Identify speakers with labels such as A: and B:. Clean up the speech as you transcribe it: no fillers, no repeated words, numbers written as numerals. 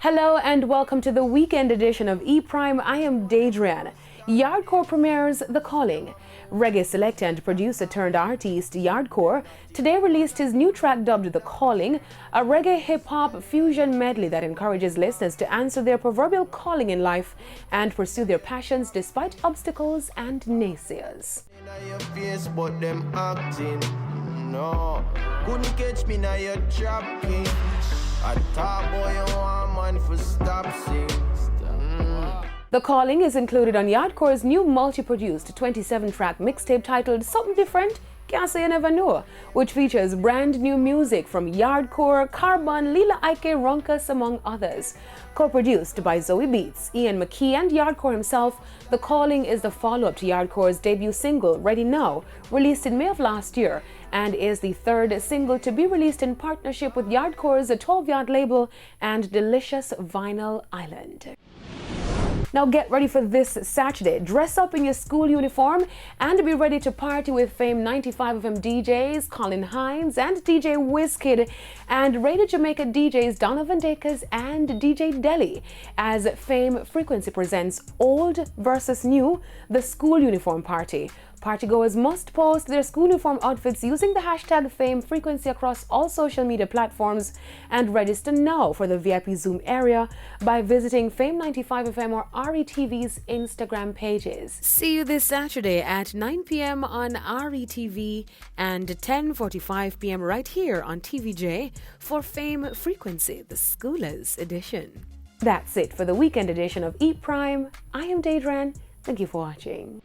A: Hello and welcome to the weekend edition of E-Prime. I am Daedrian. Yardcore premieres The Calling. Reggae selector and producer turned artist Yardcore today released his new track dubbed The Calling, a reggae hip-hop fusion medley that encourages listeners to answer their proverbial calling in life and pursue their passions despite obstacles and naysayers.
B: No, couldn't catch me now you're trapping. I thought boy you want man for stop sing.
A: The Calling is included on Yardcore's new multi-produced 27-track mixtape titled Something Different, Can't Say You Never Know, which features brand new music from Yardcore, Carbon, Lila Ike, Ronkus, among others. Co-produced by Zoe Beats, Ian McKee and Yardcore himself, The Calling is the follow-up to Yardcore's debut single, Ready Now, released in May of last year, and is the third single to be released in partnership with Yardcore's 12-yard label and Delicious Vinyl Island. Now get ready for this Saturday. Dress up in your school uniform and be ready to party with Fame 95 FM DJs Colin Hines and DJ Wizkid and Radio Jamaica DJs Donovan Dakers and DJ Deli as Fame Frequency presents Old versus New, the School Uniform Party. Partygoers must post their school uniform outfits using the hashtag Fame Frequency across all social media platforms and register now for the VIP Zoom area by visiting Fame 95 FM or RETV's Instagram pages. See you this Saturday at 9 p.m. on RETV and 10:45 p.m. right here on TVJ for Fame Frequency, the Schoolers edition. That's it for the weekend edition of E-Prime. I am Daedran. Thank you for watching.